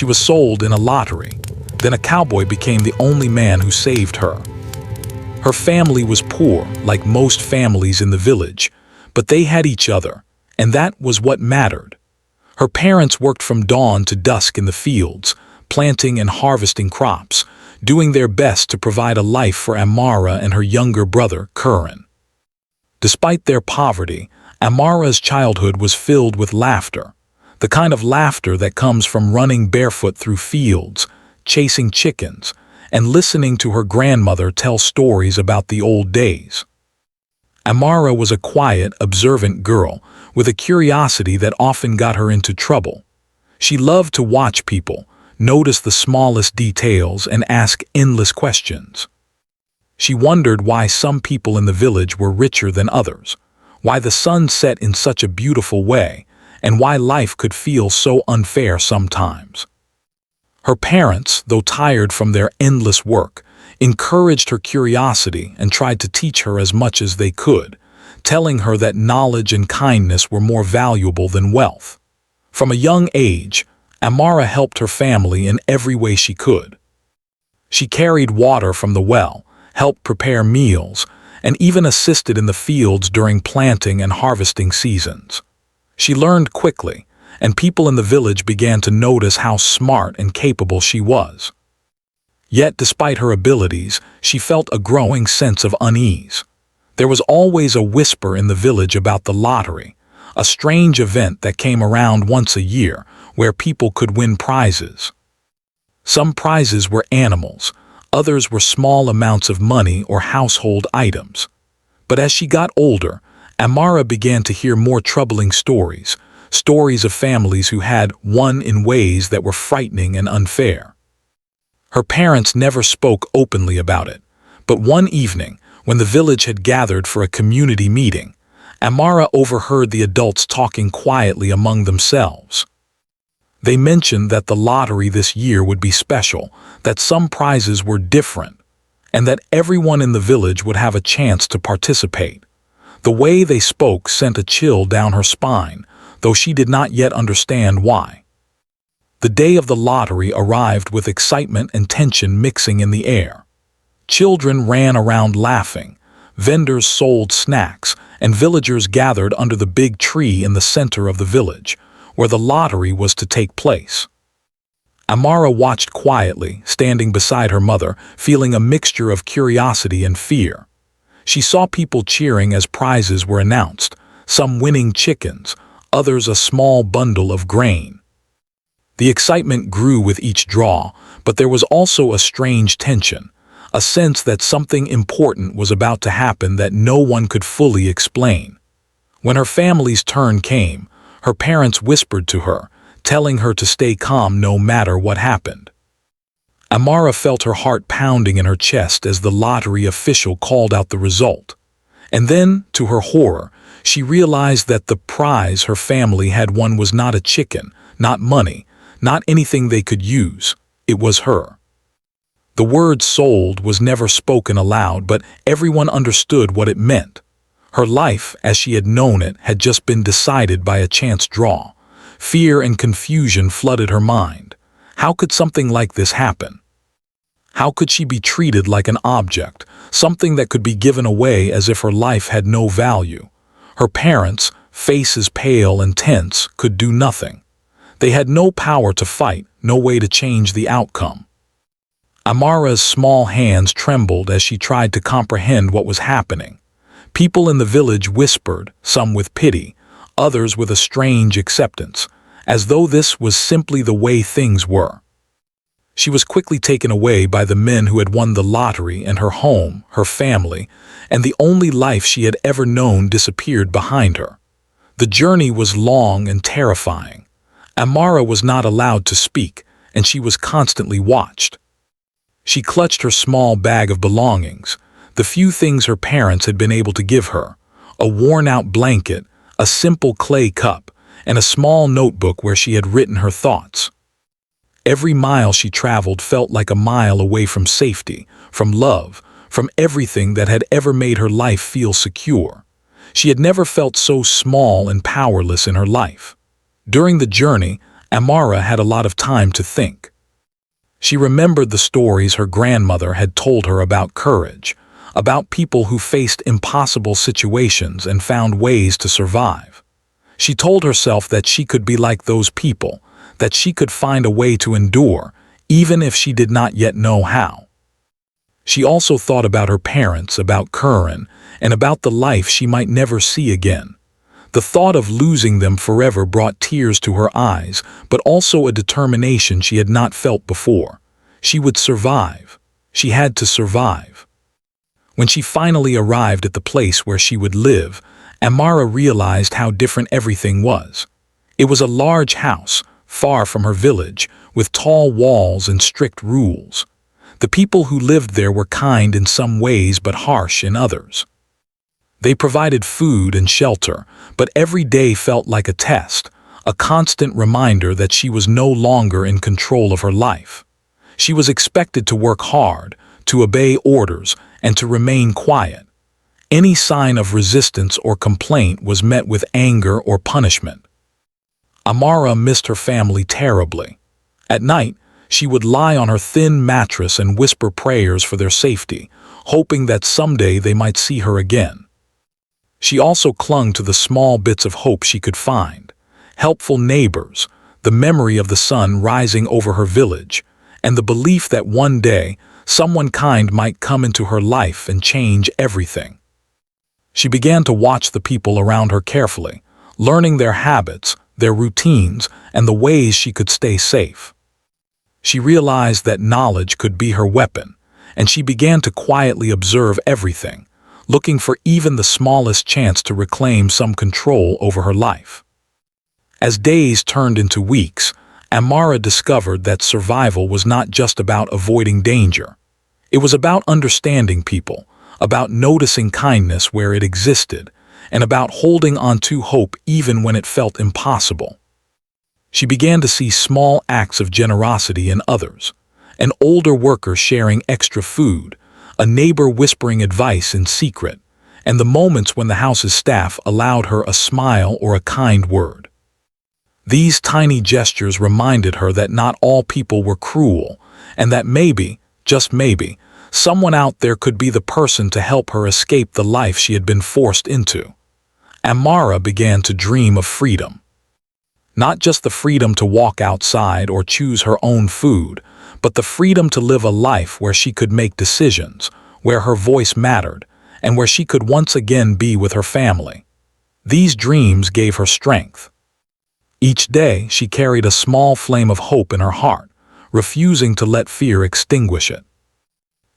She was sold in a lottery. Then a cowboy became the only man who saved her. Her family was poor, like most families in the village, but they had each other, and that was what mattered. Her parents worked from dawn to dusk in the fields, planting and harvesting crops, doing their best to provide a life for Amara and her younger brother, Curran. Despite their poverty, Amara's childhood was filled with laughter, the kind of laughter that comes from running barefoot through fields, chasing chickens, and listening to her grandmother tell stories about the old days. Amara was a quiet, observant girl with a curiosity that often got her into trouble. She loved to watch people, notice the smallest details, and ask endless questions. She wondered why some people in the village were richer than others, why the sun set in such a beautiful way, and why life could feel so unfair sometimes. Her parents, though tired from their endless work, encouraged her curiosity and tried to teach her as much as they could, telling her that knowledge and kindness were more valuable than wealth. From a young age, Amara helped her family in every way she could. She carried water from the well, helped prepare meals, and even assisted in the fields during planting and harvesting seasons. She learned quickly, and people in the village began to notice how smart and capable she was. Yet, despite her abilities, she felt a growing sense of unease. There was always a whisper in the village about the lottery, a strange event that came around once a year where people could win prizes. Some prizes were animals, others were small amounts of money or household items. But as she got older, Amara began to hear more troubling stories of families who had won in ways that were frightening and unfair. Her parents never spoke openly about it, but one evening, when the village had gathered for a community meeting, Amara overheard the adults talking quietly among themselves. They mentioned that the lottery this year would be special, that some prizes were different, and that everyone in the village would have a chance to participate. The way they spoke sent a chill down her spine, though she did not yet understand why. The day of the lottery arrived with excitement and tension mixing in the air. Children ran around laughing, vendors sold snacks, and villagers gathered under the big tree in the center of the village, where the lottery was to take place. Amara watched quietly, standing beside her mother, feeling a mixture of curiosity and fear. She saw people cheering as prizes were announced, some winning chickens, others a small bundle of grain. The excitement grew with each draw, but there was also a strange tension, a sense that something important was about to happen that no one could fully explain. When her family's turn came, her parents whispered to her, telling her to stay calm no matter what happened. Amara felt her heart pounding in her chest as the lottery official called out the result. And then, to her horror, she realized that the prize her family had won was not a chicken, not money, not anything they could use. It was her. The word sold was never spoken aloud, but everyone understood what it meant. Her life, as she had known it, had just been decided by a chance draw. Fear and confusion flooded her mind. How could something like this happen? How could she be treated like an object, something that could be given away as if her life had no value? Her parents, faces pale and tense, could do nothing. They had no power to fight, no way to change the outcome. Amara's small hands trembled as she tried to comprehend what was happening. People in the village whispered, some with pity, others with a strange acceptance, as though this was simply the way things were. She was quickly taken away by the men who had won the lottery, and her home, her family, and the only life she had ever known disappeared behind her. The journey was long and terrifying. Amara was not allowed to speak, and she was constantly watched. She clutched her small bag of belongings, the few things her parents had been able to give her, a worn-out blanket, a simple clay cup, and a small notebook where she had written her thoughts. Every mile she traveled felt like a mile away from safety, from love, from everything that had ever made her life feel secure. She had never felt so small and powerless in her life. During the journey, Amara had a lot of time to think. She remembered the stories her grandmother had told her about courage, about people who faced impossible situations and found ways to survive. She told herself that she could be like those people, that she could find a way to endure, even if she did not yet know how. She also thought about her parents, about Curran, and about the life she might never see again. The thought of losing them forever brought tears to her eyes, but also a determination she had not felt before. She would survive. She had to survive. When she finally arrived at the place where she would live, Amara realized how different everything was. It was a large house, far from her village, with tall walls and strict rules. The people who lived there were kind in some ways but harsh in others. They provided food and shelter, but every day felt like a test, a constant reminder that she was no longer in control of her life. She was expected to work hard, to obey orders, and to remain quiet. Any sign of resistance or complaint was met with anger or punishment. Amara missed her family terribly. At night, she would lie on her thin mattress and whisper prayers for their safety, hoping that someday they might see her again. She also clung to the small bits of hope she could find: helpful neighbors, the memory of the sun rising over her village, and the belief that one day someone kind might come into her life and change everything. She began to watch the people around her carefully, learning their habits, their routines, and the ways she could stay safe. She realized that knowledge could be her weapon, and she began to quietly observe everything, looking for even the smallest chance to reclaim some control over her life. As days turned into weeks, Amara discovered that survival was not just about avoiding danger. It was about understanding people, about noticing kindness where it existed, and about holding on to hope even when it felt impossible. She began to see small acts of generosity in others: an older worker sharing extra food, a neighbor whispering advice in secret, and the moments when the house's staff allowed her a smile or a kind word. These tiny gestures reminded her that not all people were cruel, and that maybe, just maybe, someone out there could be the person to help her escape the life she had been forced into. Amara began to dream of freedom. Not just the freedom to walk outside or choose her own food, but the freedom to live a life where she could make decisions, where her voice mattered, and where she could once again be with her family. These dreams gave her strength. Each day she carried a small flame of hope in her heart, refusing to let fear extinguish it.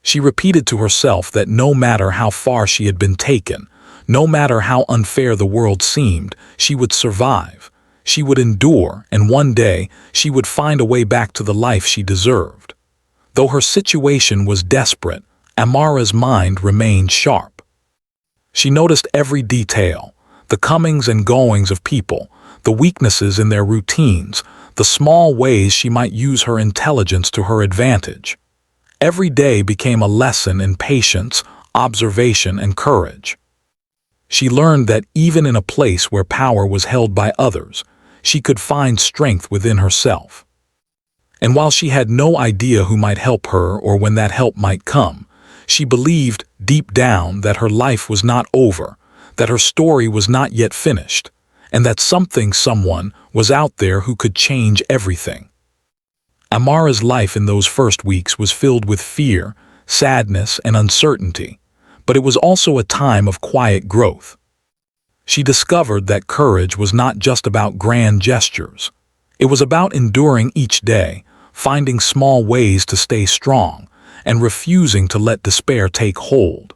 She repeated to herself that no matter how far she had been taken, no matter how unfair the world seemed, she would survive. She would endure, and one day she would find a way back to the life she deserved. Though her situation was desperate, Amara's mind remained sharp. She noticed every detail: the comings and goings of people, the weaknesses in their routines, the small ways she might use her intelligence to her advantage. Every day became a lesson in patience, observation, and courage. She learned that even in a place where power was held by others, she could find strength within herself. And while she had no idea who might help her or when that help might come, she believed deep down that her life was not over, that her story was not yet finished, and that someone was out there who could change everything. Amara's life in those first weeks was filled with fear, sadness, and uncertainty, but it was also a time of quiet growth. She discovered that courage was not just about grand gestures. It was about enduring each day, finding small ways to stay strong, and refusing to let despair take hold.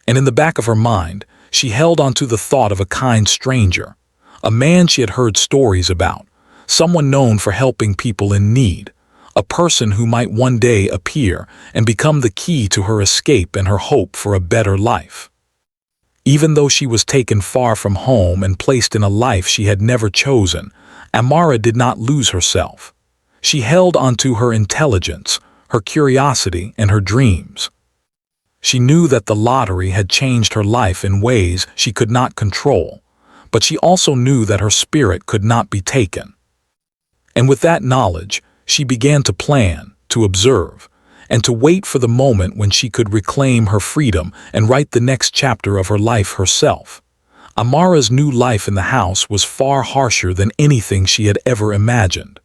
And in the back of her mind, she held onto the thought of a kind stranger, a man she had heard stories about, someone known for helping people in need, a person who might one day appear and become the key to her escape and her hope for a better life. Even though she was taken far from home and placed in a life she had never chosen, Amara did not lose herself. She held onto her intelligence, her curiosity, and her dreams. She knew that the lottery had changed her life in ways she could not control, but she also knew that her spirit could not be taken. And with that knowledge, she began to plan, to observe, and to wait for the moment when she could reclaim her freedom and write the next chapter of her life herself. Amara's new life in the house was far harsher than anything she had ever imagined.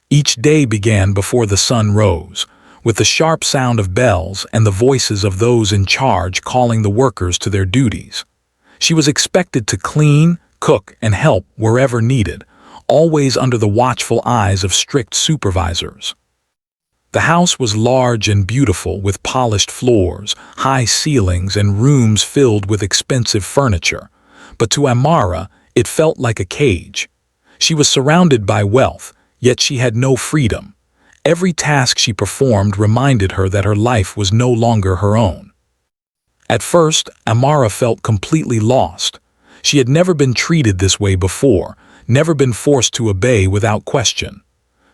Each day began before the sun rose, with the sharp sound of bells and the voices of those in charge calling the workers to their duties. She was expected to clean, cook, and help wherever needed, always under the watchful eyes of strict supervisors. The house was large and beautiful, with polished floors, high ceilings, and rooms filled with expensive furniture. But to Amara, it felt like a cage. She was surrounded by wealth, yet she had no freedom. Every task she performed reminded her that her life was no longer her own. At first, Amara felt completely lost. She had never been treated this way before, never been forced to obey without question.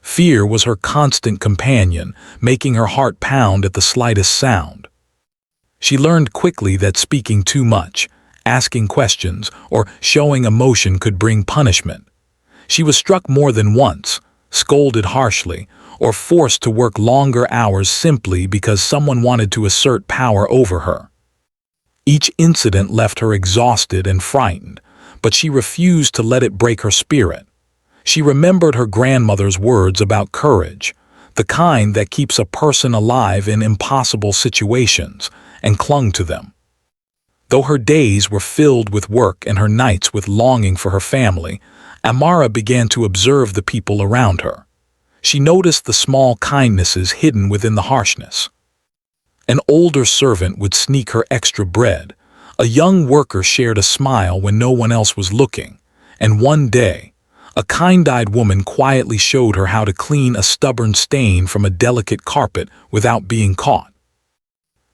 Fear was her constant companion, making her heart pound at the slightest sound. She learned quickly that speaking too much, asking questions, or showing emotion could bring punishment. She was struck more than once, scolded harshly, or forced to work longer hours simply because someone wanted to assert power over her. Each incident left her exhausted and frightened, but she refused to let it break her spirit. She remembered her grandmother's words about courage, the kind that keeps a person alive in impossible situations, and clung to them. Though her days were filled with work and her nights with longing for her family, Amara began to observe the people around her. She noticed the small kindnesses hidden within the harshness. An older servant would sneak her extra bread, a young worker shared a smile when no one else was looking, and one day, a kind-eyed woman quietly showed her how to clean a stubborn stain from a delicate carpet without being caught.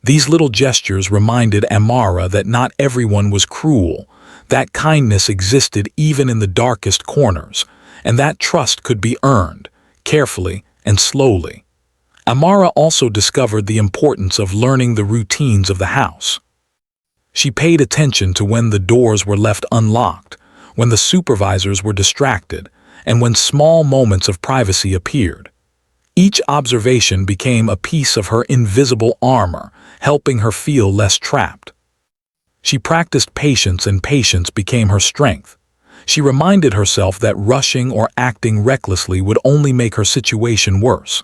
These little gestures reminded Amara that not everyone was cruel, that kindness existed even in the darkest corners, and that trust could be earned, carefully and slowly. Amara also discovered the importance of learning the routines of the house. She paid attention to when the doors were left unlocked, when the supervisors were distracted, and when small moments of privacy appeared. Each observation became a piece of her invisible armor, helping her feel less trapped. She practiced patience, and patience became her strength. She reminded herself that rushing or acting recklessly would only make her situation worse.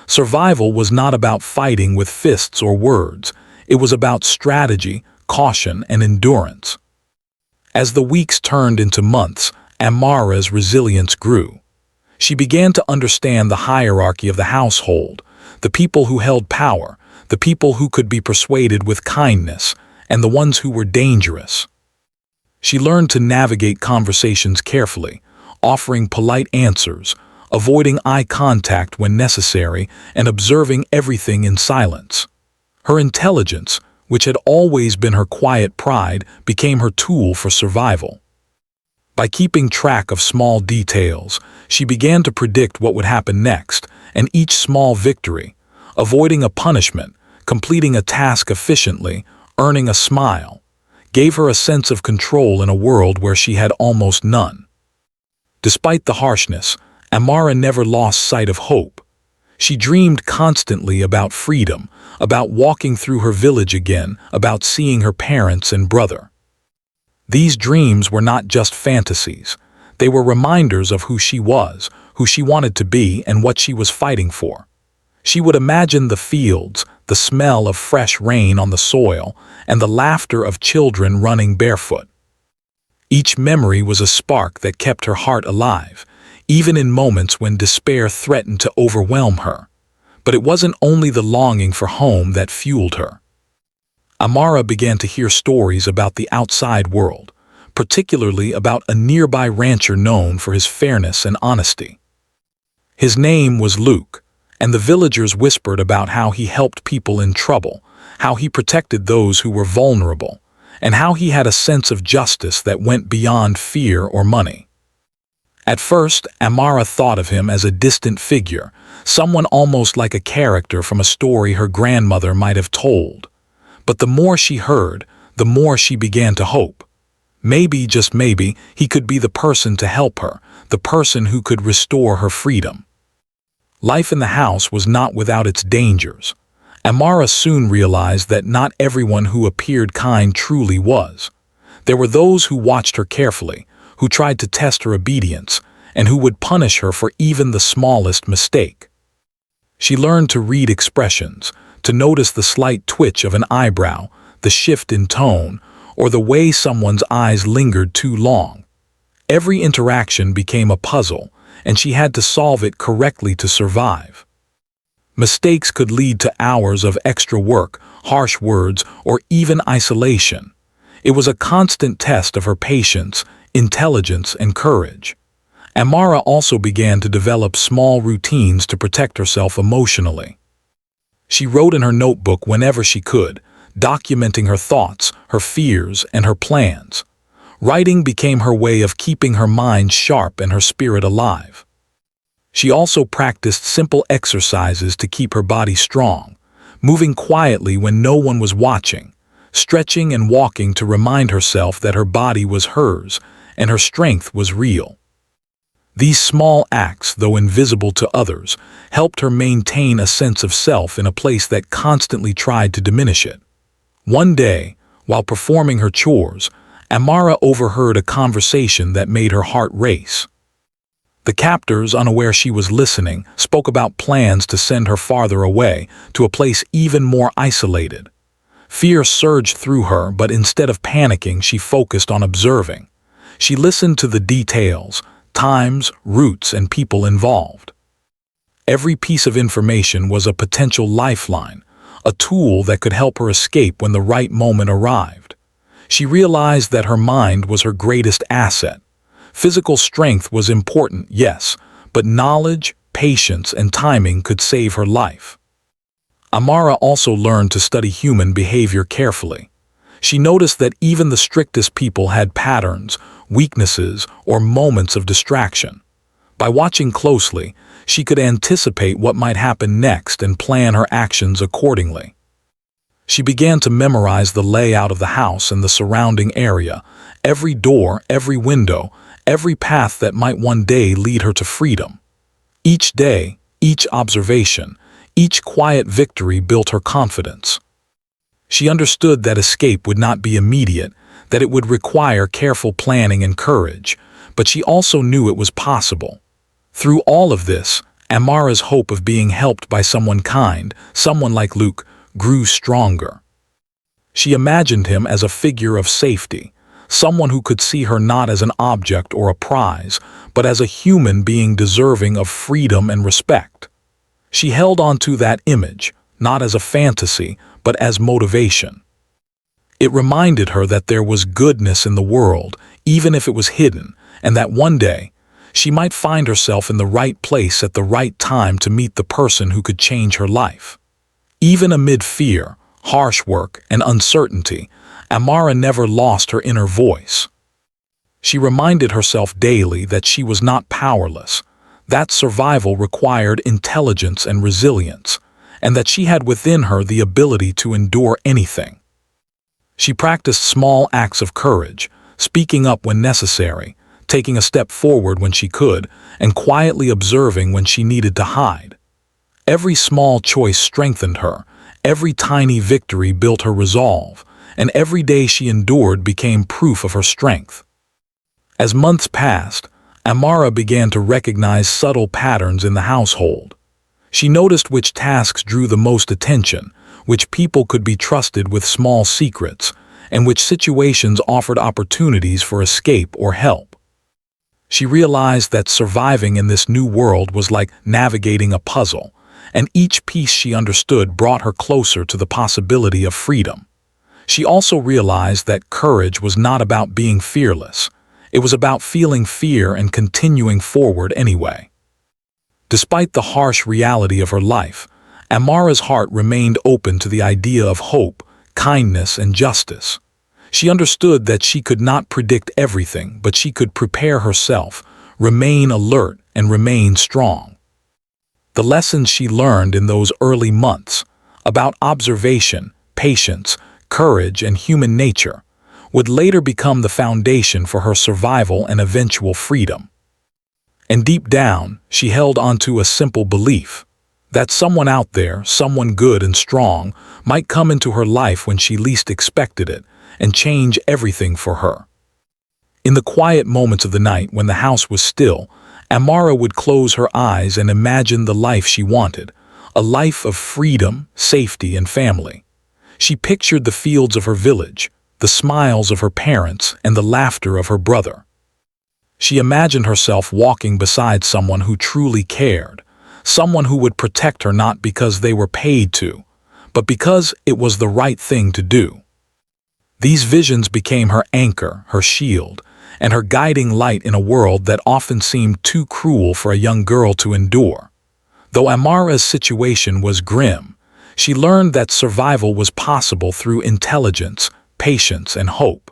Survival was not about fighting with fists or words. It was about strategy, caution, and endurance. As the weeks turned into months, Amara's resilience grew. She began to understand the hierarchy of the household, the people who held power, the people who could be persuaded with kindness, and the ones who were dangerous. She learned to navigate conversations carefully, offering polite answers, avoiding eye contact when necessary, and observing everything in silence. Her intelligence, which had always been her quiet pride, became her tool for survival. By keeping track of small details, she began to predict what would happen next, and each small victory, avoiding a punishment, completing a task efficiently, earning a smile, gave her a sense of control in a world where she had almost none. Despite the harshness, Amara never lost sight of hope. She dreamed constantly about freedom, about walking through her village again, about seeing her parents and brother. These dreams were not just fantasies. They were reminders of who she was, who she wanted to be, and what she was fighting for. She would imagine the fields, the smell of fresh rain on the soil, and the laughter of children running barefoot. Each memory was a spark that kept her heart alive, even in moments when despair threatened to overwhelm her. But it wasn't only the longing for home that fueled her. Amara began to hear stories about the outside world, particularly about a nearby rancher known for his fairness and honesty. His name was Luke, and the villagers whispered about how he helped people in trouble, how he protected those who were vulnerable, and how he had a sense of justice that went beyond fear or money. At first, Amara thought of him as a distant figure, someone almost like a character from a story her grandmother might have told. But the more she heard, the more she began to hope. Maybe, just maybe, he could be the person to help her, the person who could restore her freedom. Life in the house was not without its dangers. Amara soon realized that not everyone who appeared kind truly was. There were those who watched her carefully, who tried to test her obedience, and who would punish her for even the smallest mistake. She learned to read expressions, to notice the slight twitch of an eyebrow, the shift in tone, or the way someone's eyes lingered too long. Every interaction became a puzzle, and she had to solve it correctly to survive. Mistakes could lead to hours of extra work, harsh words, or even isolation. It was a constant test of her patience, intelligence, and courage. Amara also began to develop small routines to protect herself emotionally. She wrote in her notebook whenever she could, documenting her thoughts, her fears, and her plans. Writing became her way of keeping her mind sharp and her spirit alive. She also practiced simple exercises to keep her body strong, moving quietly when no one was watching, stretching and walking to remind herself that her body was hers and her strength was real. These small acts, though invisible to others, helped her maintain a sense of self in a place that constantly tried to diminish it. One day, while performing her chores, Amara overheard a conversation that made her heart race. The captors, unaware she was listening, spoke about plans to send her farther away, to a place even more isolated. Fear surged through her, but instead of panicking, she focused on observing. She listened to the details, times, routes, and people involved. Every piece of information was a potential lifeline, a tool that could help her escape when the right moment arrived. She realized that her mind was her greatest asset. Physical strength was important, yes, but knowledge, patience, and timing could save her life. Amara also learned to study human behavior carefully. She noticed that even the strictest people had patterns, weaknesses, or moments of distraction. By watching closely, she could anticipate what might happen next and plan her actions accordingly. She began to memorize the layout of the house and the surrounding area, every door, every window, every path that might one day lead her to freedom. Each day, each observation, each quiet victory built her confidence. She understood that escape would not be immediate, that it would require careful planning and courage, but she also knew it was possible. Through all of this, Amara's hope of being helped by someone kind, someone like Luke, grew stronger. She imagined him as a figure of safety, someone who could see her not as an object or a prize, but as a human being deserving of freedom and respect. She held on to that image, not as a fantasy, but as motivation. It reminded her that there was goodness in the world, even if it was hidden, and that one day, she might find herself in the right place at the right time to meet the person who could change her life. Even amid fear, harsh work, and uncertainty, Amara never lost her inner voice. She reminded herself daily that she was not powerless, that survival required intelligence and resilience, and that she had within her the ability to endure anything. She practiced small acts of courage, speaking up when necessary, taking a step forward when she could, and quietly observing when she needed to hide. Every small choice strengthened her, every tiny victory built her resolve, and every day she endured became proof of her strength. As months passed, Amara began to recognize subtle patterns in the household. She noticed which tasks drew the most attention, which people could be trusted with small secrets, and which situations offered opportunities for escape or help. She realized that surviving in this new world was like navigating a puzzle, and each piece she understood brought her closer to the possibility of freedom. She also realized that courage was not about being fearless. It was about feeling fear and continuing forward anyway. Despite the harsh reality of her life, Amara's heart remained open to the idea of hope, kindness, and justice. She understood that she could not predict everything, but she could prepare herself, remain alert, and remain strong. The lessons she learned in those early months, about observation, patience, courage, and human nature, would later become the foundation for her survival and eventual freedom. And deep down, she held onto a simple belief that someone out there, someone good and strong, might come into her life when she least expected it and change everything for her. In the quiet moments of the night when the house was still, Amara would close her eyes and imagine the life she wanted, a life of freedom, safety, and family. She pictured the fields of her village, the smiles of her parents, and the laughter of her brother. She imagined herself walking beside someone who truly cared, someone who would protect her not because they were paid to, but because it was the right thing to do. These visions became her anchor, her shield, and her guiding light in a world that often seemed too cruel for a young girl to endure. Though Amara's situation was grim, she learned that survival was possible through intelligence, patience, and hope.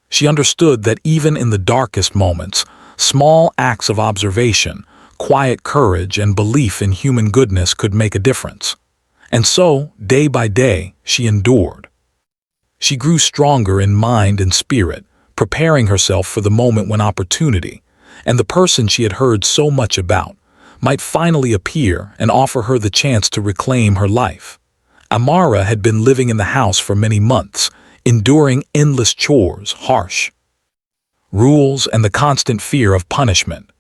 She understood that even in the darkest moments, small acts of observation, quiet courage, and belief in human goodness could make a difference. And so, day by day, she endured. She grew stronger in mind and spirit, preparing herself for the moment when opportunity, and the person she had heard so much about, might finally appear and offer her the chance to reclaim her life. Amara had been living in the house for many months, enduring endless chores, harsh rules, and the constant fear of punishment.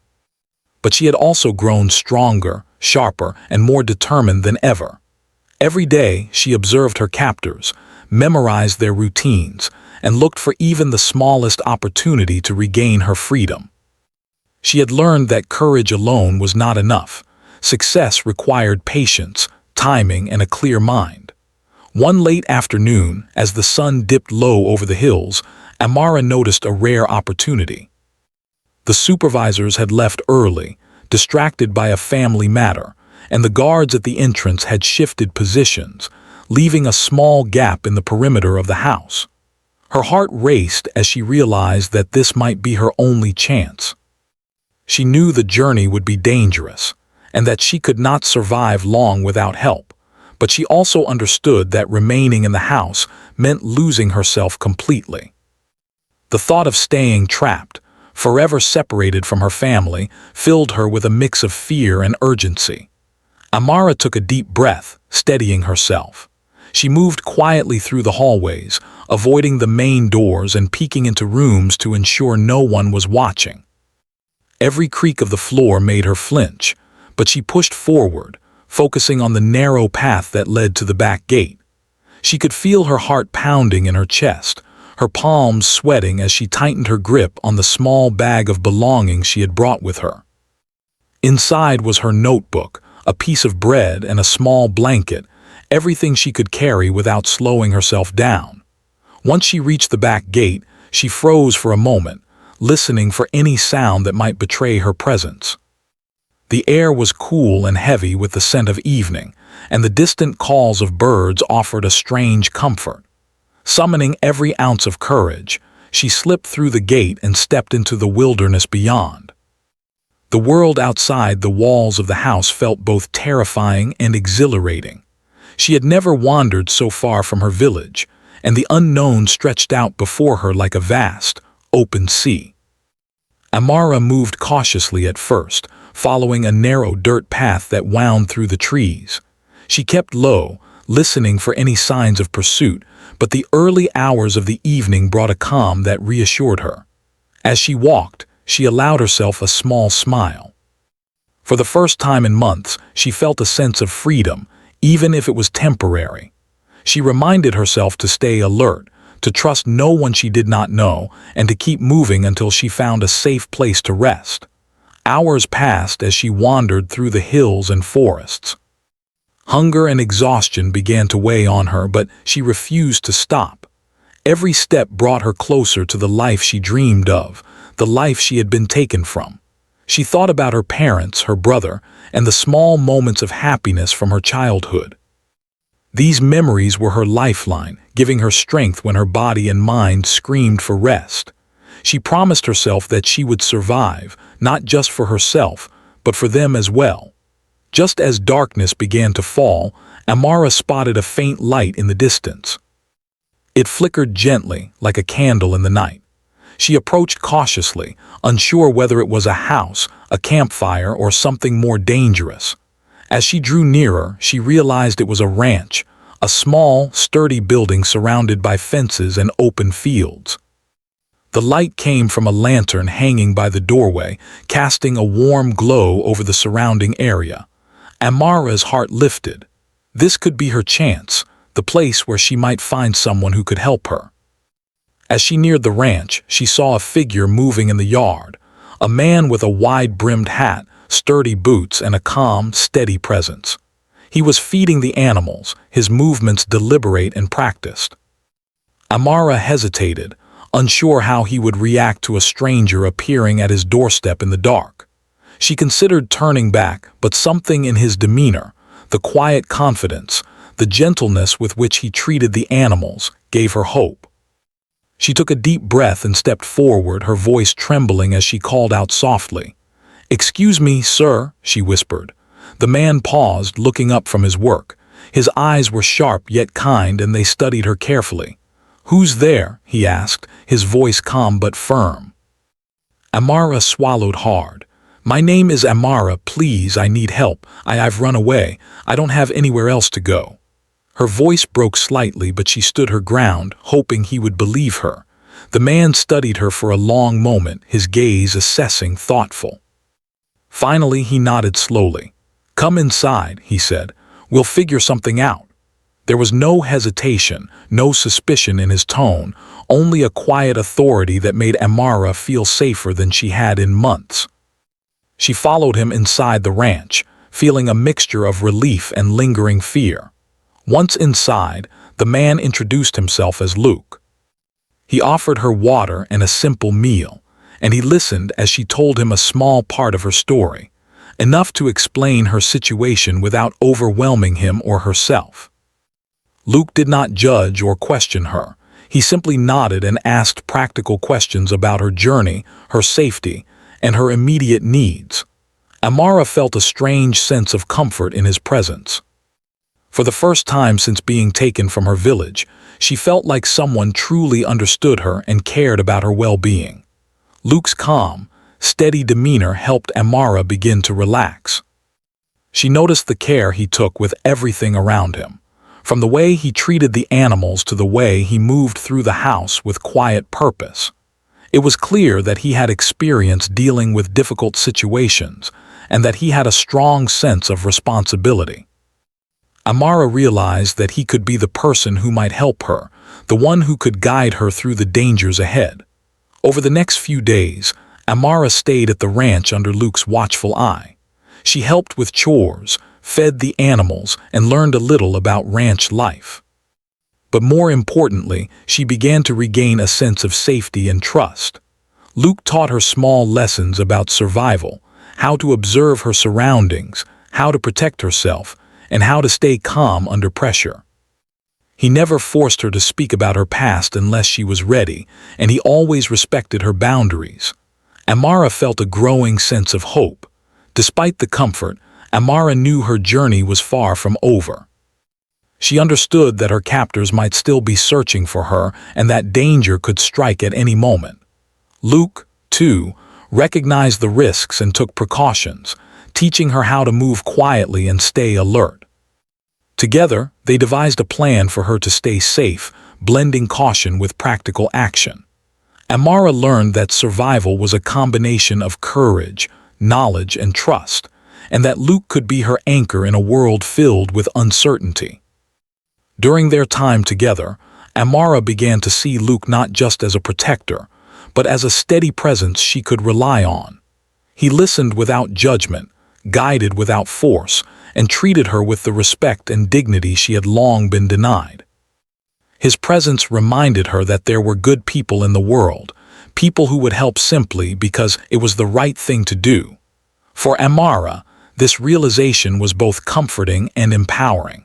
But she had also grown stronger, sharper, and more determined than ever. Every day she observed her captors, memorized their routines, and looked for even the smallest opportunity to regain her freedom. She had learned that courage alone was not enough. Success required patience, timing, and a clear mind. One late afternoon, as the sun dipped low over the hills, Amara noticed a rare opportunity. The supervisors had left early, distracted by a family matter, and the guards at the entrance had shifted positions, leaving a small gap in the perimeter of the house. Her heart raced as she realized that this might be her only chance. She knew the journey would be dangerous, and that she could not survive long without help, but she also understood that remaining in the house meant losing herself completely. The thought of staying trapped, forever separated from her family, filled her with a mix of fear and urgency. Amara took a deep breath, steadying herself. She moved quietly through the hallways, avoiding the main doors and peeking into rooms to ensure no one was watching. Every creak of the floor made her flinch, but she pushed forward, focusing on the narrow path that led to the back gate. She could feel her heart pounding in her chest, her palms sweating as she tightened her grip on the small bag of belongings she had brought with her. Inside was her notebook, a piece of bread, and a small blanket, everything she could carry without slowing herself down. Once she reached the back gate, she froze for a moment, listening for any sound that might betray her presence. The air was cool and heavy with the scent of evening, and the distant calls of birds offered a strange comfort. Summoning every ounce of courage, she slipped through the gate and stepped into the wilderness beyond. The world outside the walls of the house felt both terrifying and exhilarating. She had never wandered so far from her village, and the unknown stretched out before her like a vast, open sea. Amara moved cautiously at first, following a narrow dirt path that wound through the trees. She kept low, listening for any signs of pursuit, but the early hours of the evening brought a calm that reassured her. As she walked, she allowed herself a small smile. For the first time in months, she felt a sense of freedom, even if it was temporary. She reminded herself to stay alert, to trust no one she did not know, and to keep moving until she found a safe place to rest. Hours passed as she wandered through the hills and forests. Hunger and exhaustion began to weigh on her, but she refused to stop. Every step brought her closer to the life she dreamed of, the life she had been taken from. She thought about her parents, her brother, and the small moments of happiness from her childhood. These memories were her lifeline, giving her strength when her body and mind screamed for rest. She promised herself that she would survive, not just for herself, but for them as well. Just as darkness began to fall, Amara spotted a faint light in the distance. It flickered gently, like a candle in the night. She approached cautiously, unsure whether it was a house, a campfire, or something more dangerous. As she drew nearer, she realized it was a ranch, a small, sturdy building surrounded by fences and open fields. The light came from a lantern hanging by the doorway, casting a warm glow over the surrounding area. Amara's heart lifted. This could be her chance, the place where she might find someone who could help her. As she neared the ranch, she saw a figure moving in the yard, a man with a wide-brimmed hat, sturdy boots, and a calm, steady presence. He was feeding the animals, his movements deliberate and practiced. Amara hesitated, unsure how he would react to a stranger appearing at his doorstep in the dark. She considered turning back, but something in his demeanor, the quiet confidence, the gentleness with which he treated the animals, gave her hope. She took a deep breath and stepped forward, her voice trembling as she called out softly. "Excuse me, sir," she whispered. The man paused, looking up from his work. His eyes were sharp yet kind, and they studied her carefully. "Who's there?" he asked, his voice calm but firm. Amara swallowed hard. "My name is Amara. Please, I need help. I've run away. I don't have anywhere else to go." Her voice broke slightly, but she stood her ground, hoping he would believe her. The man studied her for a long moment, his gaze assessing, thoughtful. Finally, he nodded slowly. "Come inside," he said. "We'll figure something out." There was no hesitation, no suspicion in his tone, only a quiet authority that made Amara feel safer than she had in months. She followed him inside the ranch, feeling a mixture of relief and lingering fear. Once inside, the man introduced himself as Luke. He offered her water and a simple meal, and he listened as she told him a small part of her story, enough to explain her situation without overwhelming him or herself. Luke did not judge or question her. He simply nodded and asked practical questions about her journey, her safety, and her immediate needs. Amara felt a strange sense of comfort in his presence. For the first time since being taken from her village, she felt like someone truly understood her and cared about her well-being. Luke's calm, steady demeanor helped Amara begin to relax. She noticed the care he took with everything around him, from the way he treated the animals to the way he moved through the house with quiet purpose. It was clear that he had experience dealing with difficult situations and that he had a strong sense of responsibility. Amara realized that he could be the person who might help her, the one who could guide her through the dangers ahead. Over the next few days, Amara stayed at the ranch under Luke's watchful eye. She helped with chores, fed the animals, and learned a little about ranch life. But more importantly, she began to regain a sense of safety and trust. Luke taught her small lessons about survival, how to observe her surroundings, how to protect herself, and how to stay calm under pressure. He never forced her to speak about her past unless she was ready, and he always respected her boundaries. Amara felt a growing sense of hope. Despite the comfort, Amara knew her journey was far from over. She understood that her captors might still be searching for her and that danger could strike at any moment. Luke, too, recognized the risks and took precautions, teaching her how to move quietly and stay alert. Together, they devised a plan for her to stay safe, blending caution with practical action. Amara learned that survival was a combination of courage, knowledge, and trust, and that Luke could be her anchor in a world filled with uncertainty. During their time together, Amara began to see Luke not just as a protector, but as a steady presence she could rely on. He listened without judgment, guided without force, and treated her with the respect and dignity she had long been denied. His presence reminded her that there were good people in the world, people who would help simply because it was the right thing to do. For Amara, this realization was both comforting and empowering.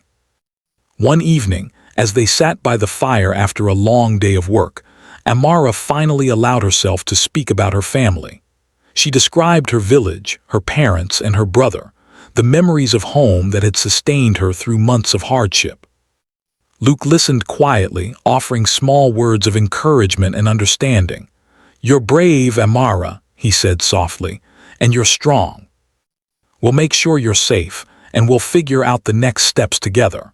One evening, as they sat by the fire after a long day of work, Amara finally allowed herself to speak about her family. She described her village, her parents, and her brother, the memories of home that had sustained her through months of hardship. Luke listened quietly, offering small words of encouragement and understanding. "You're brave, Amara," he said softly, "and you're strong. We'll make sure you're safe, and we'll figure out the next steps together."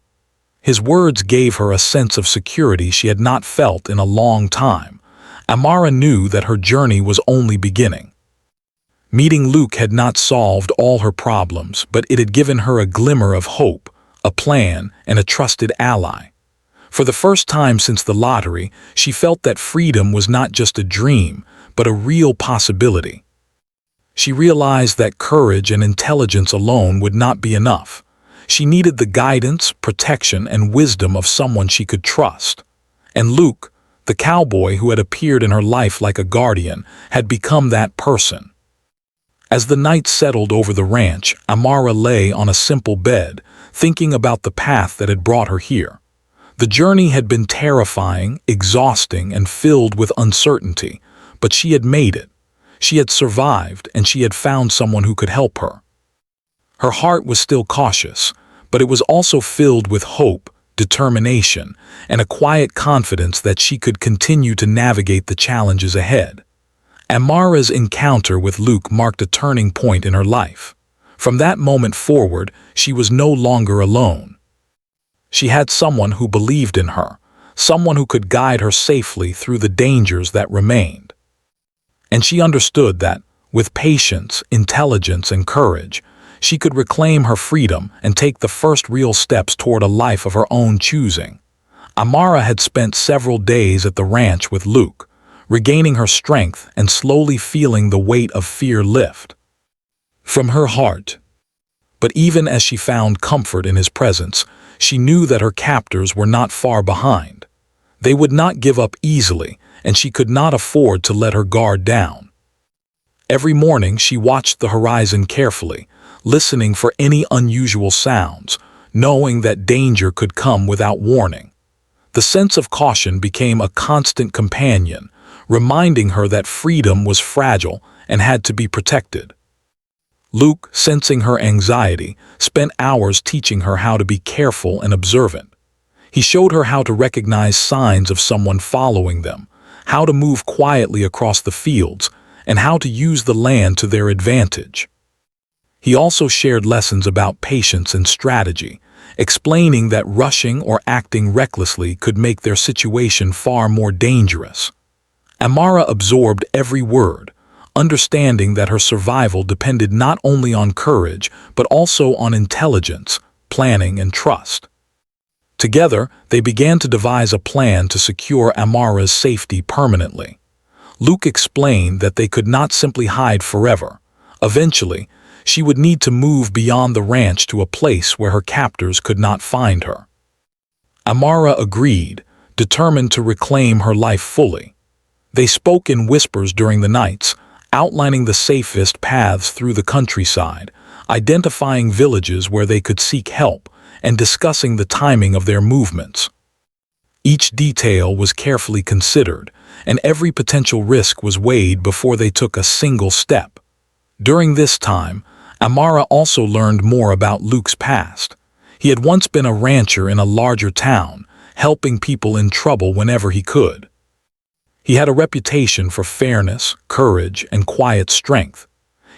His words gave her a sense of security she had not felt in a long time. Amara knew that her journey was only beginning. Meeting Luke had not solved all her problems, but it had given her a glimmer of hope, a plan, and a trusted ally. For the first time since the lottery, she felt that freedom was not just a dream, but a real possibility. She realized that courage and intelligence alone would not be enough. She needed the guidance, protection, and wisdom of someone she could trust. And Luke, the cowboy who had appeared in her life like a guardian, had become that person. As the night settled over the ranch, Amara lay on a simple bed, thinking about the path that had brought her here. The journey had been terrifying, exhausting, and filled with uncertainty, but she had made it. She had survived, and she had found someone who could help her. Her heart was still cautious, but it was also filled with hope, determination, and a quiet confidence that she could continue to navigate the challenges ahead. Amara's encounter with Luke marked a turning point in her life. From that moment forward, she was no longer alone. She had someone who believed in her, someone who could guide her safely through the dangers that remained. And she understood that, with patience, intelligence, and courage, she could reclaim her freedom and take the first real steps toward a life of her own choosing. Amara had spent several days at the ranch with Luke, regaining her strength and slowly feeling the weight of fear lift from her heart. But even as she found comfort in his presence, she knew that her captors were not far behind. They would not give up easily, and she could not afford to let her guard down. Every morning she watched the horizon carefully, listening for any unusual sounds, knowing that danger could come without warning. The sense of caution became a constant companion, reminding her that freedom was fragile and had to be protected. Luke, sensing her anxiety, spent hours teaching her how to be careful and observant. He showed her how to recognize signs of someone following them, how to move quietly across the fields, and how to use the land to their advantage. He also shared lessons about patience and strategy, explaining that rushing or acting recklessly could make their situation far more dangerous. Amara absorbed every word, understanding that her survival depended not only on courage but also on intelligence, planning, and trust. Together, they began to devise a plan to secure Amara's safety permanently. Luke explained that they could not simply hide forever. Eventually, she would need to move beyond the ranch to a place where her captors could not find her. Amara agreed, determined to reclaim her life fully. They spoke in whispers during the nights, outlining the safest paths through the countryside, identifying villages where they could seek help, and discussing the timing of their movements. Each detail was carefully considered, and every potential risk was weighed before they took a single step. During this time, Amara also learned more about Luke's past. He had once been a rancher in a larger town, helping people in trouble whenever he could. He had a reputation for fairness, courage, and quiet strength.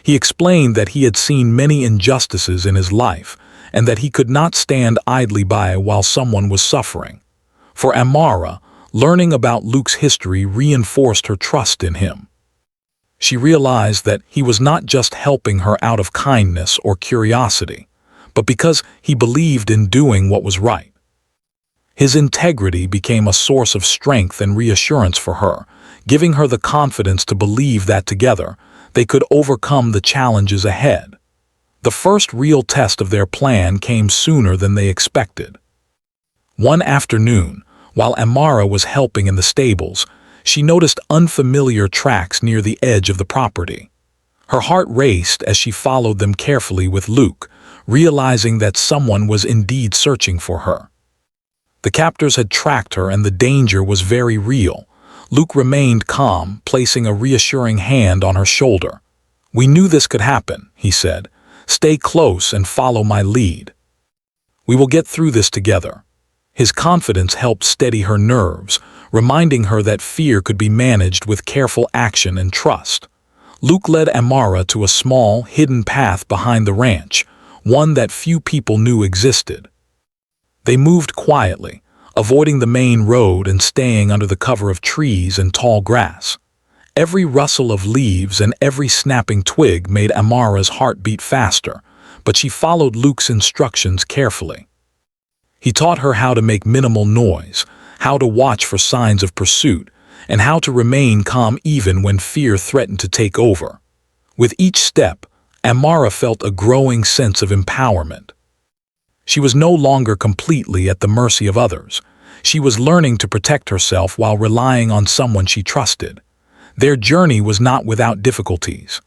He explained that he had seen many injustices in his life, and that he could not stand idly by while someone was suffering. For Amara, learning about Luke's history reinforced her trust in him. She realized that he was not just helping her out of kindness or curiosity, but because he believed in doing what was right. His integrity became a source of strength and reassurance for her, giving her the confidence to believe that together, they could overcome the challenges ahead. The first real test of their plan came sooner than they expected. One afternoon, while Amara was helping in the stables, she noticed unfamiliar tracks near the edge of the property. Her heart raced as she followed them carefully with Luke, realizing that someone was indeed searching for her. The captors had tracked her and the danger was very real. Luke remained calm, placing a reassuring hand on her shoulder. "We knew this could happen," he said. "Stay close and follow my lead. We will get through this together." His confidence helped steady her nerves, reminding her that fear could be managed with careful action and trust. Luke led Amara to a small, hidden path behind the ranch, one that few people knew existed. They moved quietly, avoiding the main road and staying under the cover of trees and tall grass. Every rustle of leaves and every snapping twig made Amara's heart beat faster, but she followed Luke's instructions carefully. He taught her how to make minimal noise, how to watch for signs of pursuit, and how to remain calm even when fear threatened to take over. With each step, Amara felt a growing sense of empowerment. She was no longer completely at the mercy of others. She was learning to protect herself while relying on someone she trusted. Their journey was not without difficulties.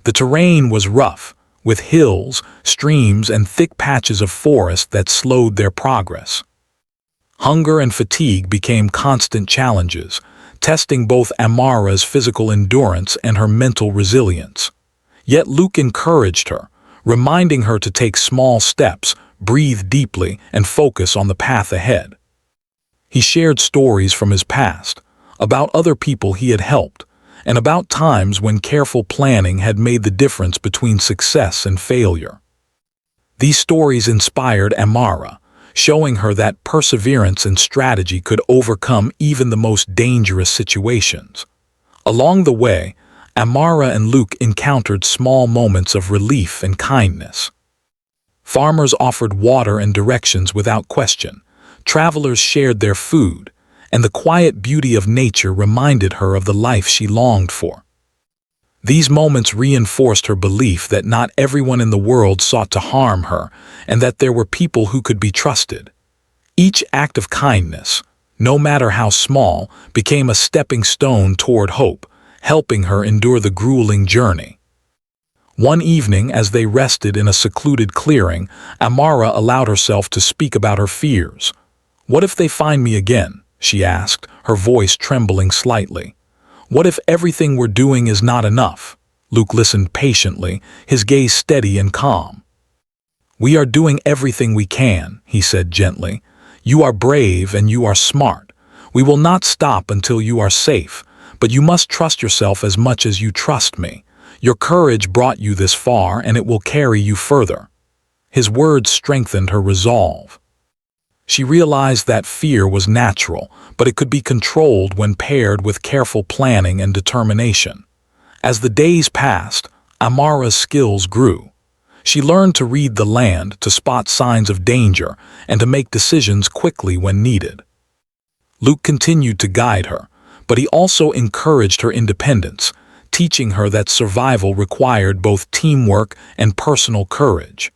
The terrain was rough, with hills, streams, and thick patches of forest that slowed their progress. Hunger and fatigue became constant challenges, testing both Amara's physical endurance and her mental resilience. Yet Luke encouraged her, reminding her to take small steps, breathe deeply, and focus on the path ahead. He shared stories from his past, about other people he had helped, and about times when careful planning had made the difference between success and failure. These stories inspired Amara, showing her that perseverance and strategy could overcome even the most dangerous situations. Along the way, Amara and Luke encountered small moments of relief and kindness. Farmers offered water and directions without question, travelers shared their food, and the quiet beauty of nature reminded her of the life she longed for. These moments reinforced her belief that not everyone in the world sought to harm her and that there were people who could be trusted. Each act of kindness, no matter how small, became a stepping stone toward hope, helping her endure the grueling journey. One evening, as they rested in a secluded clearing, Amara allowed herself to speak about her fears. "What if they find me again?" she asked, her voice trembling slightly. "What if everything we're doing is not enough?" Luke listened patiently, his gaze steady and calm. "We are doing everything we can," he said gently. "You are brave and you are smart. We will not stop until you are safe, but you must trust yourself as much as you trust me. Your courage brought you this far and it will carry you further." His words strengthened her resolve. She realized that fear was natural, but it could be controlled when paired with careful planning and determination. As the days passed, Amara's skills grew. She learned to read the land, to spot signs of danger, and to make decisions quickly when needed. Luke continued to guide her, but he also encouraged her independence, teaching her that survival required both teamwork and personal courage.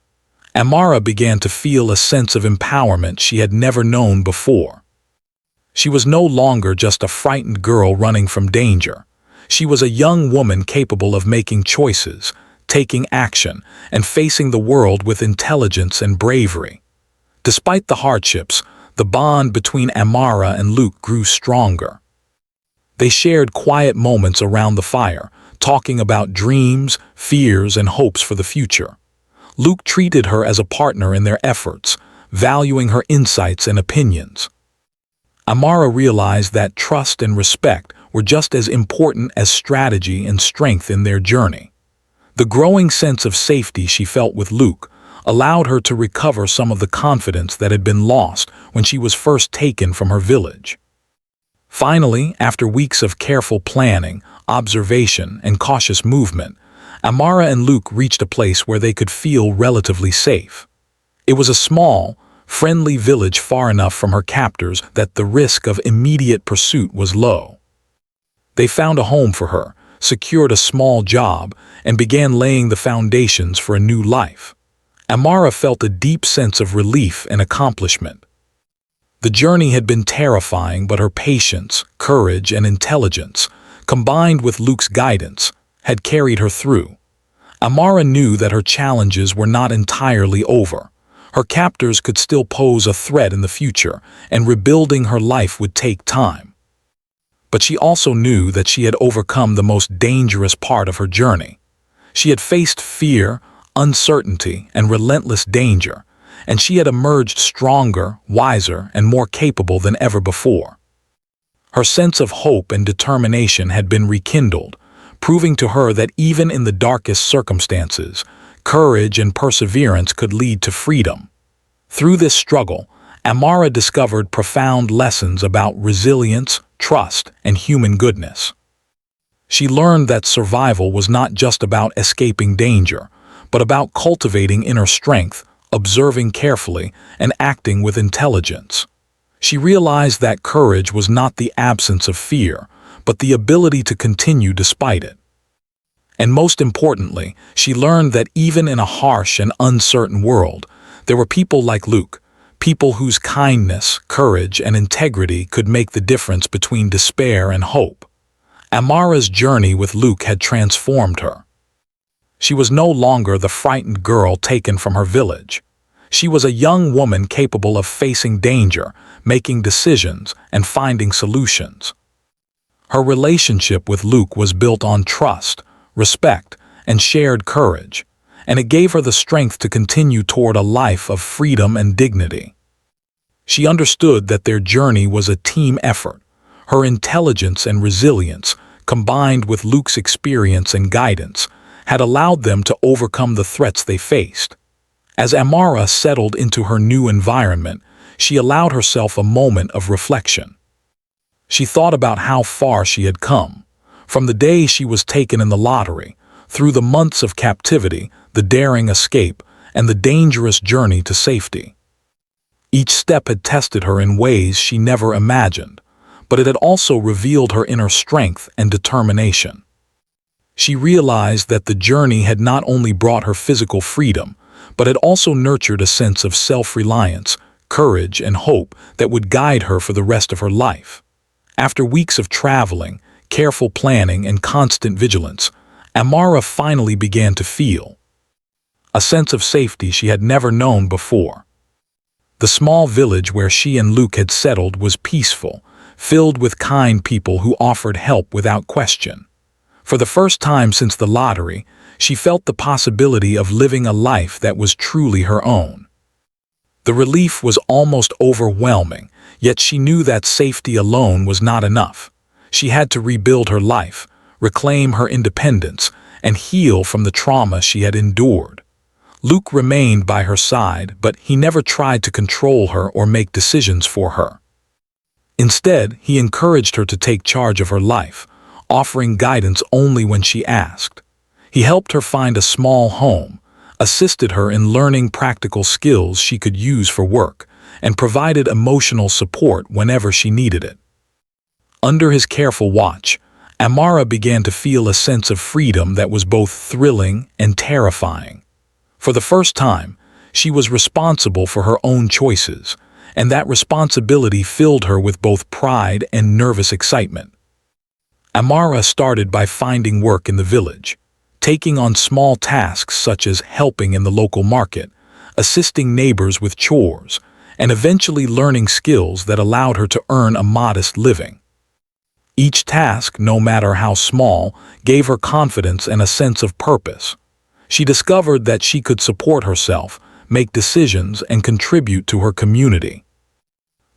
Amara began to feel a sense of empowerment she had never known before. She was no longer just a frightened girl running from danger. She was a young woman capable of making choices, taking action, and facing the world with intelligence and bravery. Despite the hardships, the bond between Amara and Luke grew stronger. They shared quiet moments around the fire, talking about dreams, fears, and hopes for the future. Luke treated her as a partner in their efforts, valuing her insights and opinions. Amara realized that trust and respect were just as important as strategy and strength in their journey. The growing sense of safety she felt with Luke allowed her to recover some of the confidence that had been lost when she was first taken from her village. Finally, after weeks of careful planning, observation, and cautious movement, Amara and Luke reached a place where they could feel relatively safe. It was a small, friendly village far enough from her captors that the risk of immediate pursuit was low. They found a home for her, secured a small job, and began laying the foundations for a new life. Amara felt a deep sense of relief and accomplishment. The journey had been terrifying, but her patience, courage, and intelligence, combined with Luke's guidance, had carried her through. Amara knew that her challenges were not entirely over. Her captors could still pose a threat in the future, and rebuilding her life would take time. But she also knew that she had overcome the most dangerous part of her journey. She had faced fear, uncertainty, and relentless danger, and she had emerged stronger, wiser, and more capable than ever before. Her sense of hope and determination had been rekindled, proving to her that even in the darkest circumstances, courage and perseverance could lead to freedom. Through this struggle, Amara discovered profound lessons about resilience, trust, and human goodness. She learned that survival was not just about escaping danger, but about cultivating inner strength, observing carefully, and acting with intelligence. She realized that courage was not the absence of fear, but the ability to continue despite it. And most importantly, she learned that even in a harsh and uncertain world, there were people like Luke, people whose kindness, courage, and integrity could make the difference between despair and hope. Amara's journey with Luke had transformed her. She was no longer the frightened girl taken from her village. She was a young woman capable of facing danger, making decisions, and finding solutions. Her relationship with Luke was built on trust, respect, and shared courage, and it gave her the strength to continue toward a life of freedom and dignity. She understood that their journey was a team effort. Her intelligence and resilience, combined with Luke's experience and guidance, had allowed them to overcome the threats they faced. As Amara settled into her new environment, she allowed herself a moment of reflection. She thought about how far she had come, from the day she was taken in the lottery, through the months of captivity, the daring escape, and the dangerous journey to safety. Each step had tested her in ways she never imagined, but it had also revealed her inner strength and determination. She realized that the journey had not only brought her physical freedom, but had also nurtured a sense of self-reliance, courage, and hope that would guide her for the rest of her life. After weeks of traveling, careful planning, and constant vigilance, Amara finally began to feel a sense of safety she had never known before. The small village where she and Luke had settled was peaceful, filled with kind people who offered help without question. For the first time since the lottery, she felt the possibility of living a life that was truly her own. The relief was almost overwhelming, yet she knew that safety alone was not enough. She had to rebuild her life, reclaim her independence, and heal from the trauma she had endured. Luke remained by her side, but he never tried to control her or make decisions for her. Instead, he encouraged her to take charge of her life, offering guidance only when she asked. He helped her find a small home, assisted her in learning practical skills she could use for work, and provided emotional support whenever she needed it. Under his careful watch, Amara began to feel a sense of freedom that was both thrilling and terrifying. For the first time, she was responsible for her own choices, and that responsibility filled her with both pride and nervous excitement. Amara started by finding work in the village, taking on small tasks such as helping in the local market, assisting neighbors with chores, and eventually learning skills that allowed her to earn a modest living. Each task, no matter how small, gave her confidence and a sense of purpose. She discovered that she could support herself, make decisions, and contribute to her community.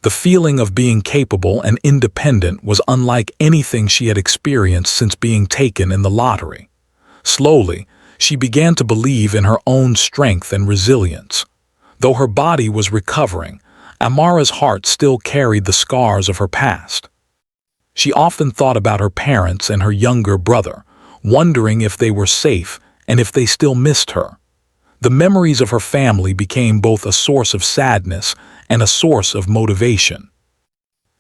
The feeling of being capable and independent was unlike anything she had experienced since being taken in the lottery. Slowly, she began to believe in her own strength and resilience. Though her body was recovering, Amara's heart still carried the scars of her past. She often thought about her parents and her younger brother, wondering if they were safe and if they still missed her. The memories of her family became both a source of sadness and a source of motivation.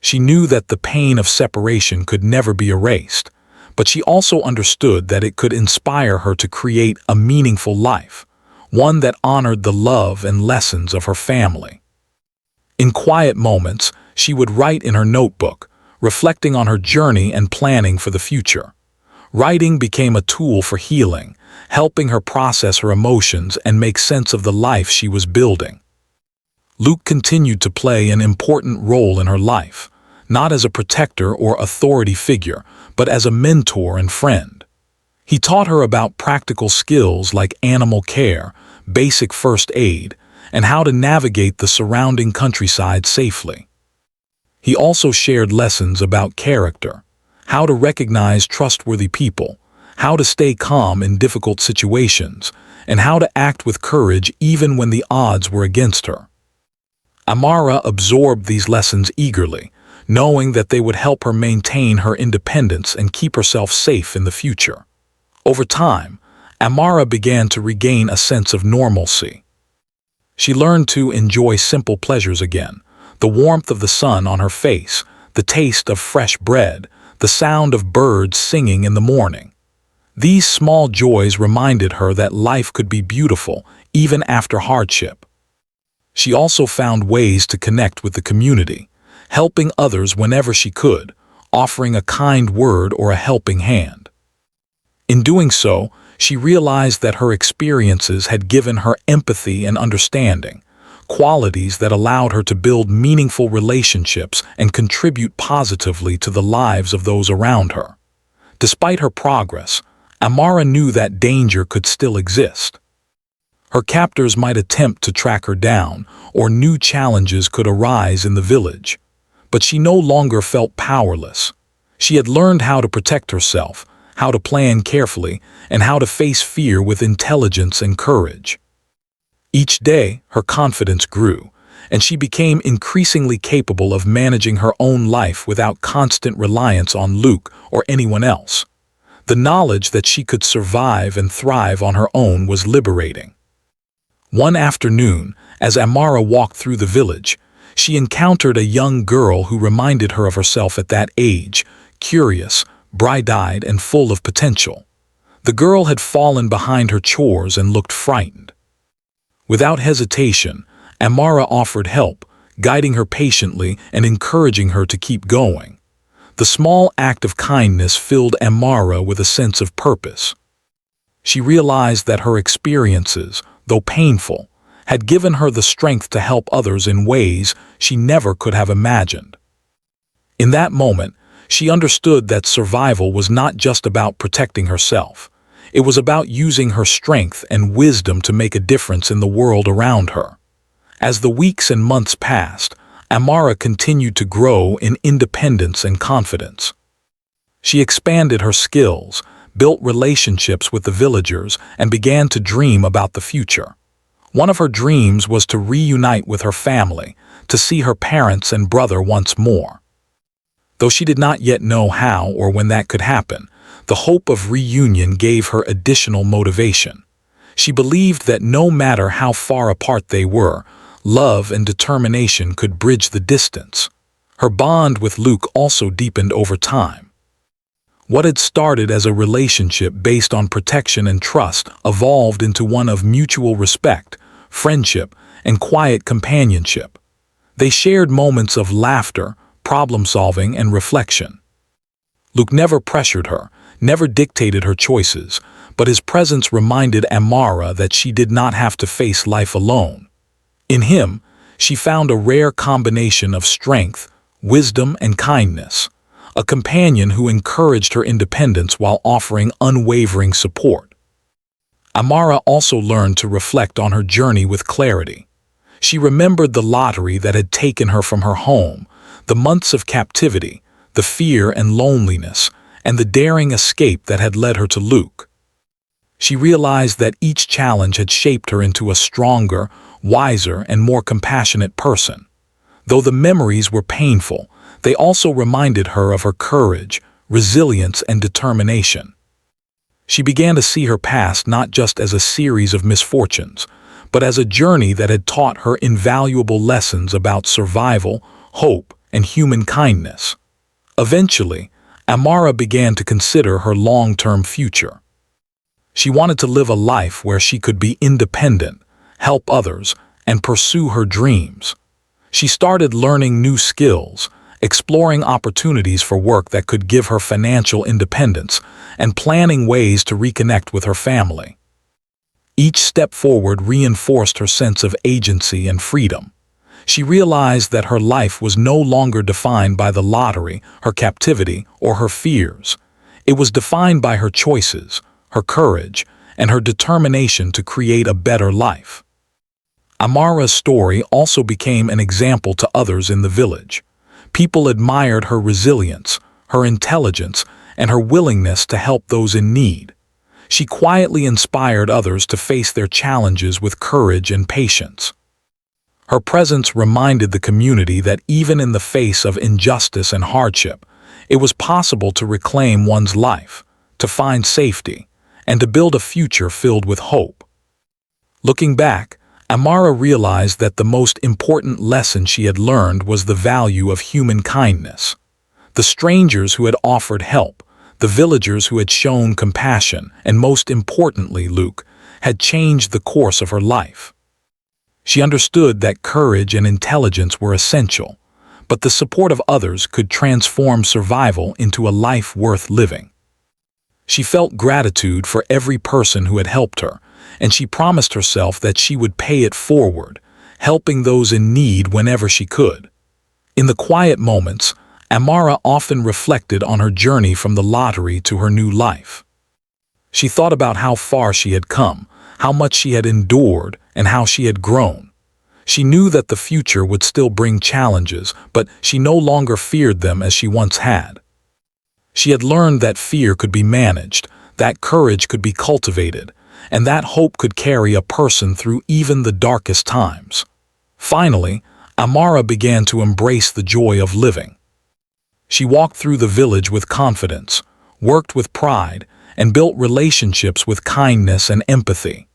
She knew that the pain of separation could never be erased, but she also understood that it could inspire her to create a meaningful life, one that honored the love and lessons of her family. In quiet moments, she would write in her notebook, reflecting on her journey and planning for the future. Writing became a tool for healing, helping her process her emotions and make sense of the life she was building. Luke continued to play an important role in her life, not as a protector or authority figure, but as a mentor and friend. He taught her about practical skills like animal care, basic first aid, and how to navigate the surrounding countryside safely. He also shared lessons about character, how to recognize trustworthy people, how to stay calm in difficult situations, and how to act with courage even when the odds were against her. Amara absorbed these lessons eagerly, knowing that they would help her maintain her independence and keep herself safe in the future. Over time, Amara began to regain a sense of normalcy. She learned to enjoy simple pleasures again, the warmth of the sun on her face, the taste of fresh bread, the sound of birds singing in the morning. These small joys reminded her that life could be beautiful even after hardship. She also found ways to connect with the community, helping others whenever she could, offering a kind word or a helping hand. In doing so, she realized that her experiences had given her empathy and understanding, qualities that allowed her to build meaningful relationships and contribute positively to the lives of those around her. Despite her progress, Amara knew that danger could still exist. Her captors might attempt to track her down, or new challenges could arise in the village. But she no longer felt powerless. She had learned how to protect herself, how to plan carefully, and how to face fear with intelligence and courage. Each day, her confidence grew, and she became increasingly capable of managing her own life without constant reliance on Luke or anyone else. The knowledge that she could survive and thrive on her own was liberating. One afternoon, as Amara walked through the village, she encountered a young girl who reminded her of herself at that age, curious, bright-eyed, and full of potential. The girl had fallen behind her chores and looked frightened. Without hesitation, Amara offered help, guiding her patiently and encouraging her to keep going. The small act of kindness filled Amara with a sense of purpose. She realized that her experiences, though painful, had given her the strength to help others in ways she never could have imagined. In that moment, she understood that survival was not just about protecting herself. It was about using her strength and wisdom to make a difference in the world around her. As the weeks and months passed, Amara continued to grow in independence and confidence. She expanded her skills, built relationships with the villagers, and began to dream about the future. One of her dreams was to reunite with her family, to see her parents and brother once more. Though she did not yet know how or when that could happen, the hope of reunion gave her additional motivation. She believed that no matter how far apart they were, love and determination could bridge the distance. Her bond with Luke also deepened over time. What had started as a relationship based on protection and trust evolved into one of mutual respect, friendship, and quiet companionship. They shared moments of laughter, problem-solving, and reflection. Luke never pressured her, never dictated her choices, but his presence reminded Amara that she did not have to face life alone. In him, she found a rare combination of strength, wisdom, and kindness, a companion who encouraged her independence while offering unwavering support. Amara also learned to reflect on her journey with clarity. She remembered the lottery that had taken her from her home, the months of captivity, the fear and loneliness, and the daring escape that had led her to Luke. She realized that each challenge had shaped her into a stronger, wiser, and more compassionate person. Though the memories were painful, they also reminded her of her courage, resilience, and determination. She began to see her past not just as a series of misfortunes, but as a journey that had taught her invaluable lessons about survival, hope, and human kindness. Eventually, Amara began to consider her long-term future. She wanted to live a life where she could be independent, help others, and pursue her dreams. She started learning new skills, exploring opportunities for work that could give her financial independence, and planning ways to reconnect with her family. Each step forward reinforced her sense of agency and freedom. She realized that her life was no longer defined by the lottery, her captivity, or her fears. It was defined by her choices, her courage, and her determination to create a better life. Amara's story also became an example to others in the village. People admired her resilience, her intelligence, and her willingness to help those in need. She quietly inspired others to face their challenges with courage and patience. Her presence reminded the community that even in the face of injustice and hardship, it was possible to reclaim one's life, to find safety, and to build a future filled with hope. Looking back, Amara realized that the most important lesson she had learned was the value of human kindness. The strangers who had offered help, the villagers who had shown compassion, and most importantly, Luke, had changed the course of her life. She understood that courage and intelligence were essential, but the support of others could transform survival into a life worth living. She felt gratitude for every person who had helped her, and she promised herself that she would pay it forward, helping those in need whenever she could. In the quiet moments, Amara often reflected on her journey from the lottery to her new life. She thought about how far she had come, how much she had endured, and how she had grown. She knew that the future would still bring challenges, but she no longer feared them as she once had. She had learned that fear could be managed, that courage could be cultivated, and that hope could carry a person through even the darkest times. Finally, Amara began to embrace the joy of living. She walked through the village with confidence, worked with pride, and built relationships with kindness and empathy.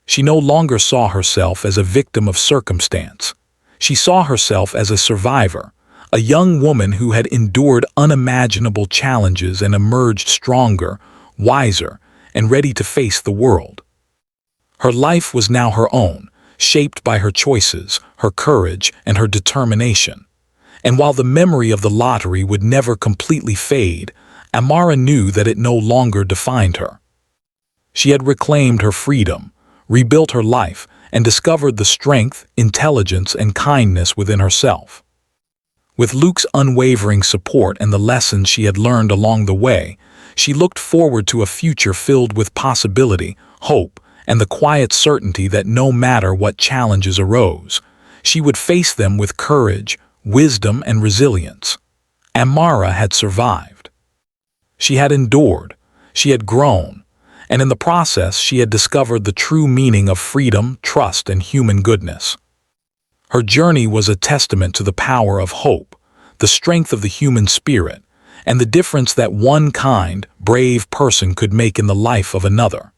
She no longer saw herself as a victim of circumstance. She saw herself as a survivor, a young woman who had endured unimaginable challenges and emerged stronger, wiser, and ready to face the world. Her life was now her own, shaped by her choices, her courage, and her determination. And while the memory of the lottery would never completely fade, Amara knew that it no longer defined her. She had reclaimed her freedom, rebuilt her life, and discovered the strength, intelligence, and kindness within herself. With Luke's unwavering support and the lessons she had learned along the way, she looked forward to a future filled with possibility, hope, and the quiet certainty that no matter what challenges arose, she would face them with courage, wisdom, and resilience. Amara had survived. She had endured, she had grown, and in the process she had discovered the true meaning of freedom, trust, and human goodness. Her journey was a testament to the power of hope, the strength of the human spirit, and the difference that one kind, brave person could make in the life of another.